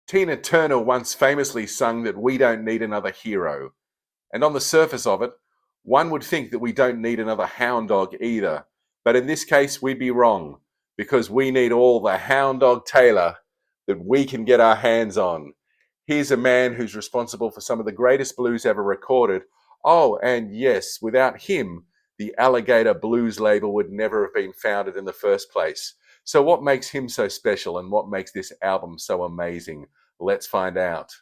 Tina Turner once famously sung that we don't need another hero. And on the surface of it, one would think that we don't need another hound dog either. But in this case, we'd be wrong because we need all the Hound Dog Taylor that we can get our hands on. Here's a man who's responsible for some of the greatest blues ever recorded. Oh, and yes, without him, the Alligator Blues label would never have been founded in the first place. So what makes him so special and what makes this album so amazing? Let's find out.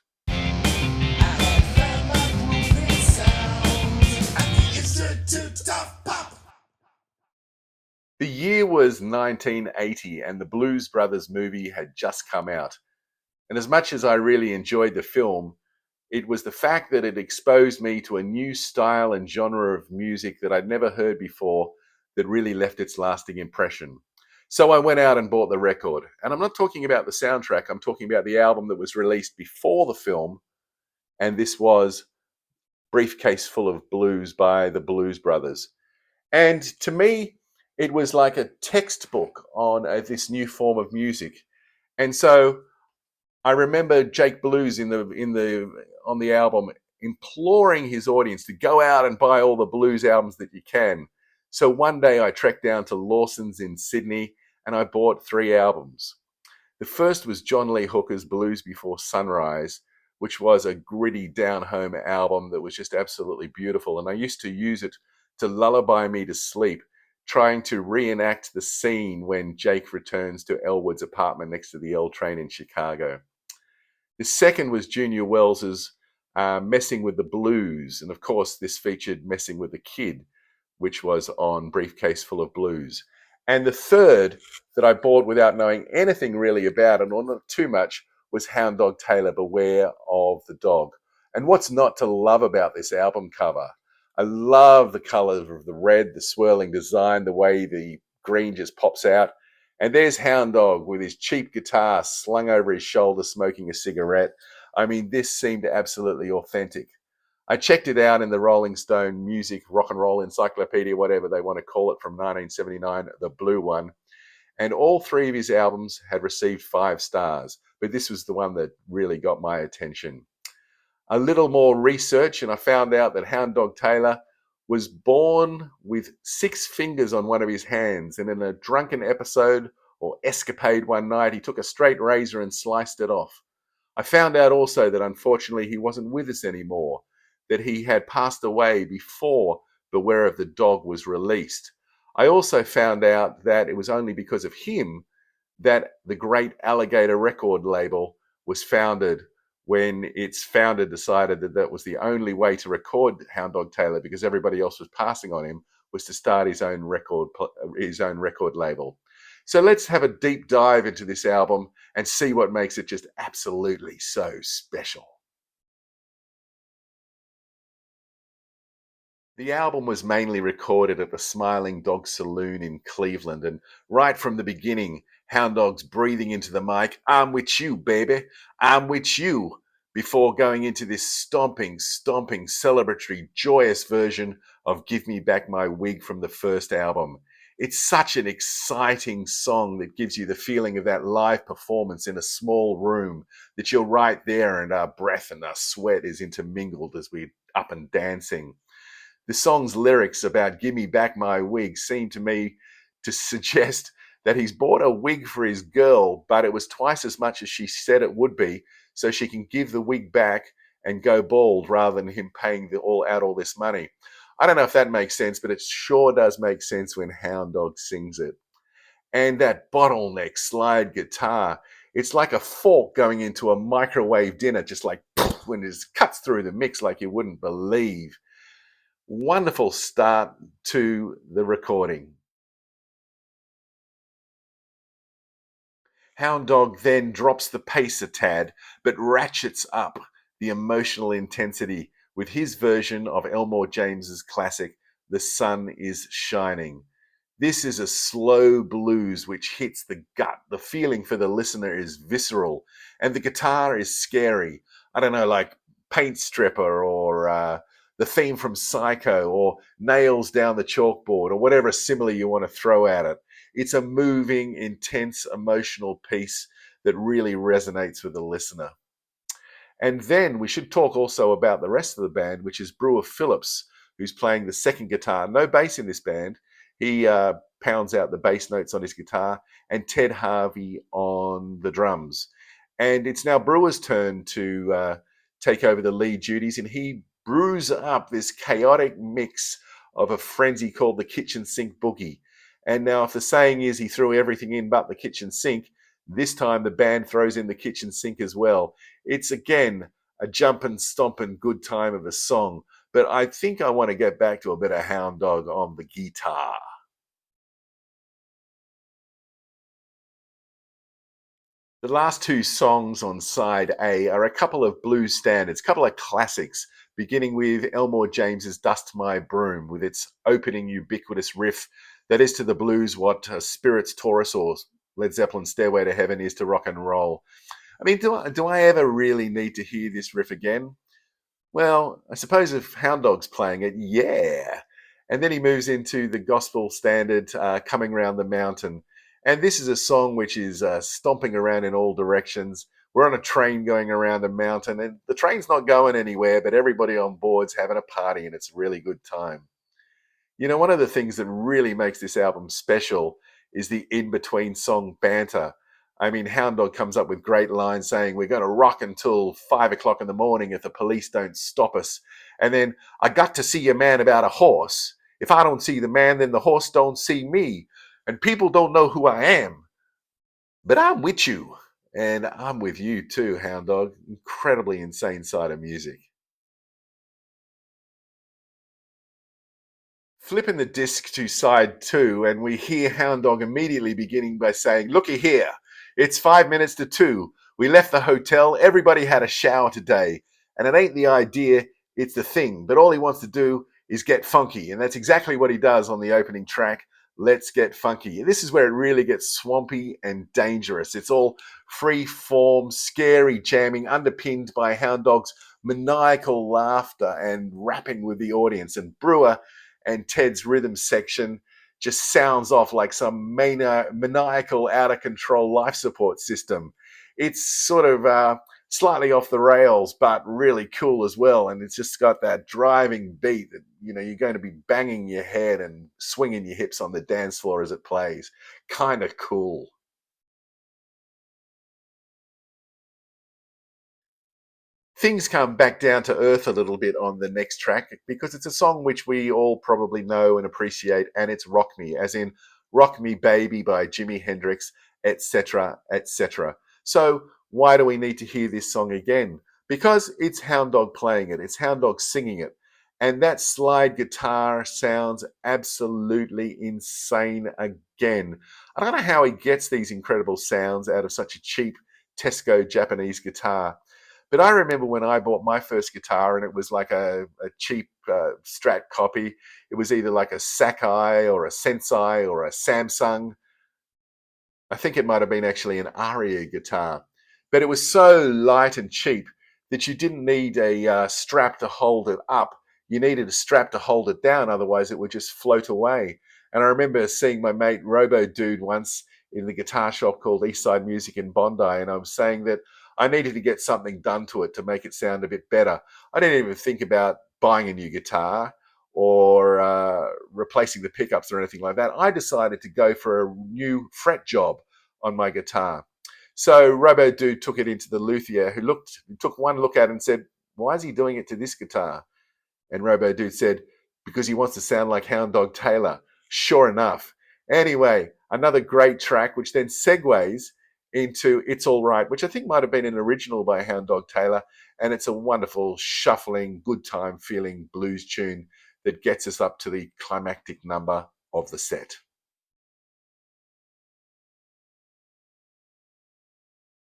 The year was 1980 and the Blues Brothers movie had just come out. And as much as I really enjoyed the film, it was the fact that it exposed me to a new style and genre of music that I'd never heard before that really left its lasting impression. So I went out and bought the record. And I'm not talking about the soundtrack, I'm talking about the album that was released before the film. And this was Briefcase Full of Blues by the Blues Brothers. And to me, it was like a textbook on this new form of music. And so I remember Jake Blues on the album imploring his audience to go out and buy all the blues albums that you can. So one day I trekked down to Lawson's in Sydney and I bought 3 albums. The first was John Lee Hooker's Blues Before Sunrise, which was a gritty down-home album that was just absolutely beautiful. And I used to use it to lullaby me to sleep, trying to reenact the scene when Jake returns to Elwood's apartment next to the L train in Chicago. The second was Junior Wells's Messing with the Blues. And of course, this featured Messing with the Kid, which was on Briefcase Full of Blues. And the third that I bought without knowing anything really about it, or not too much, was Hound Dog Taylor, Beware of the Dog. And what's not to love about this album cover? I love the color of the red, the swirling design, the way the green just pops out. And there's Hound Dog with his cheap guitar slung over his shoulder, smoking a cigarette. I mean, this seemed absolutely authentic. I checked it out in the Rolling Stone Music Rock and Roll Encyclopedia, whatever they want to call it, from 1979, the blue one. And all 3 of his albums had received 5 stars, but this was the one that really got my attention. A little more research, and I found out that Hound Dog Taylor was born with 6 fingers on one of his hands, and in a drunken episode or escapade one night, he took a straight razor and sliced it off. I found out also that unfortunately he wasn't with us anymore, that he had passed away before Beware of the Dog was released. I also found out that it was only because of him that the great Alligator record label was founded, when its founder decided that that was the only way to record Hound Dog Taylor, because everybody else was passing on him, was to start his own record label. So let's have a deep dive into this album and see what makes it just absolutely so special. The album was mainly recorded at the Smiling Dog Saloon in Cleveland, and right from the beginning, Hound Dog's breathing into the mic, "I'm with you, baby, I'm with you," before going into this stomping, celebratory, joyous version of Give Me Back My Wig from the first album. It's such an exciting song that gives you the feeling of that live performance in a small room, that you're right there and our breath and our sweat is intermingled as we're up and dancing. The song's lyrics about "Give me back my wig" seem to me to suggest that he's bought a wig for his girl, but it was twice as much as she said it would be, so she can give the wig back and go bald rather than him paying all this money. I don't know if that makes sense, but it sure does make sense when Hound Dog sings it. And that bottleneck slide guitar, it's like a fork going into a microwave dinner, just like when it cuts through the mix like you wouldn't believe. Wonderful start to the recording. Hound Dog then drops the pace a tad, but ratchets up the emotional intensity with his version of Elmore James's classic, "The Sun is Shining." This is a slow blues which hits the gut. The feeling for the listener is visceral, and the guitar is scary. I don't know, like Paint Stripper or the theme from Psycho or Nails Down the Chalkboard or whatever simile you want to throw at it. It's a moving, intense, emotional piece that really resonates with the listener. And then we should talk also about the rest of the band, which is Brewer Phillips, who's playing the second guitar. No bass in this band. He pounds out the bass notes on his guitar, and Ted Harvey on the drums. And it's now Brewer's turn to take over the lead duties, and he brews up this chaotic mix of a frenzy called the kitchen sink boogie. And now, if the saying is he threw everything in but the kitchen sink, this time the band throws in the kitchen sink as well. It's again a jumpin', stompin' good time of a song, but I think I want to get back to a bit of Hound Dog on the guitar. The last two songs on side A are a couple of blues standards, a couple of classics, beginning with Elmore James's Dust My Broom, with its opening ubiquitous riff that is to the blues what Spirits Taurus or Led Zeppelin's Stairway to Heaven is to rock and roll. I mean, do I ever really need to hear this riff again? Well, I suppose if Hound Dog's playing it, yeah. And then he moves into the gospel standard, Coming Round the Mountain. And this is a song which is stomping around in all directions. We're on a train going around a mountain, and the train's not going anywhere, but everybody on board's having a party, and it's a really good time. You know, one of the things that really makes this album special is the in-between song banter. I mean, Hound Dog comes up with great lines saying, we're going to rock until 5 o'clock in the morning if the police don't stop us. And then, I got to see a man about a horse. If I don't see the man, then the horse don't see me. And people don't know who I am. But I'm with you. And I'm with you too, Hound Dog. Incredibly insane side of music. Flipping the disc to side 2, and we hear Hound Dog immediately beginning by saying, looky here, it's 5 minutes to 2. We left the hotel, everybody had a shower today, and it ain't the idea, it's the thing. But all he wants to do is get funky, and that's exactly what he does on the opening track, Let's Get Funky. This is where it really gets swampy and dangerous. It's all free form, scary jamming, underpinned by Hound Dog's maniacal laughter and rapping with the audience. And Brewer and Ted's rhythm section just sounds off like some maniacal, out of control life support system. It's sort of slightly off the rails, but really cool as well. And it's just got that driving beat that, you know, you're going to be banging your head and swinging your hips on the dance floor as it plays. Kind of cool. Things come back down to earth a little bit on the next track because it's a song which we all probably know and appreciate, and it's Rock Me, as in Rock Me Baby by Jimi Hendrix, etc., etc. So why do we need to hear this song again? Because it's Hound Dog playing it, it's Hound Dog singing it, and that slide guitar sounds absolutely insane again. I don't know how he gets these incredible sounds out of such a cheap Tesco Japanese guitar. But I remember when I bought my first guitar, and it was like a cheap Strat copy. It was either like a Sakai or a Sensei or a Samsung. I think it might have been actually an Aria guitar. But it was so light and cheap that you didn't need a strap to hold it up. You needed a strap to hold it down, otherwise it would just float away. And I remember seeing my mate Robo Dude once in the guitar shop called Eastside Music in Bondi, and I was saying that I needed to get something done to it to make it sound a bit better. I didn't even think about buying a new guitar or replacing the pickups or anything like that. I decided to go for a new fret job on my guitar. So Robo Dude took it into the luthier, who took one look at it and said, "Why is he doing it to this guitar?" And Robo Dude said, "Because he wants to sound like Hound Dog Taylor." Sure enough. Anyway, another great track, which then segues into It's All Right, which I think might have been an original by Hound Dog Taylor. And it's a wonderful, shuffling, good time feeling blues tune that gets us up to the climactic number of the set.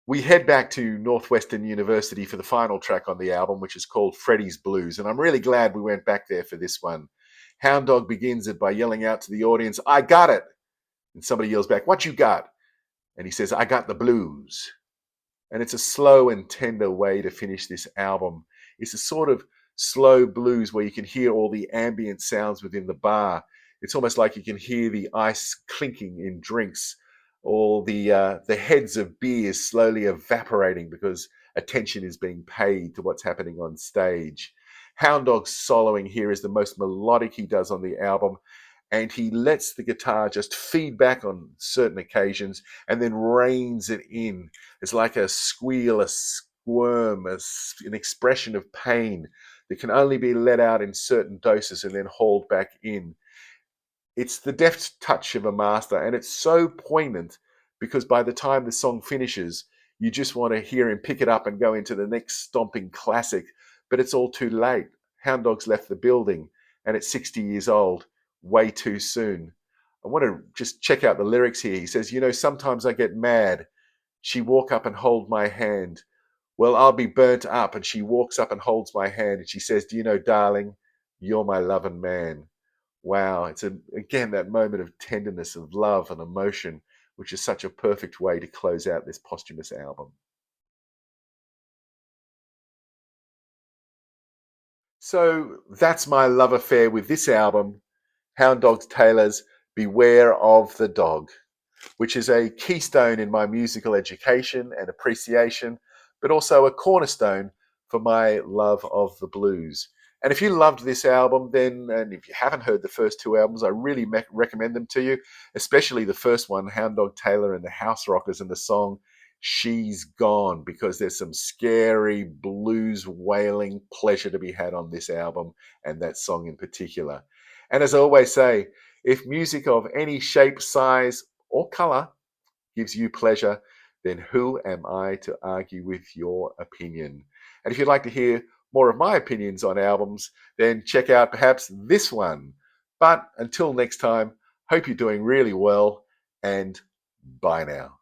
We head back to Northwestern University for the final track on the album, which is called Freddie's Blues. And I'm really glad we went back there for this one. Hound Dog begins it by yelling out to the audience, "I got it." And somebody yells back, "What you got?" And he says, "I got the blues." And it's a slow and tender way to finish this album. It's a sort of slow blues where you can hear all the ambient sounds within the bar. It's almost like you can hear the ice clinking in drinks. All the heads of beers slowly evaporating because attention is being paid to what's happening on stage. Hound Dog's soloing here is the most melodic he does on the album, and he lets the guitar just feed back on certain occasions and then reins it in. It's like a squeal, a squirm, an expression of pain that can only be let out in certain doses and then hauled back in. It's the deft touch of a master, and it's so poignant because by the time the song finishes, you just want to hear him pick it up and go into the next stomping classic, but it's all too late. Hound Dog's left the building, and it's 60 years old, way too soon. I want to just check out the lyrics here. He says, sometimes I get mad. She walk up and hold my hand. Well, I'll be burnt up. And she walks up and holds my hand, and she says, do you know, darling, you're my loving man. Wow, it's again that moment of tenderness, of love and emotion, which is such a perfect way to close out this posthumous album. So that's my love affair with this album, Hound Dog Taylor's Beware of the Dog, which is a keystone in my musical education and appreciation, but also a cornerstone for my love of the blues. And if you loved this album, then, and if you haven't heard the first two albums, I really recommend them to you, especially the first one, Hound Dog Taylor and the Houserockers, and the song She's Gone, because there's some scary blues wailing pleasure to be had on this album and that song in particular. And as I always say, if music of any shape, size, or color gives you pleasure, then who am I to argue with your opinion? And if you'd like to hear more of my opinions on albums, then check out perhaps this one. But until next time, hope you're doing really well, and bye now.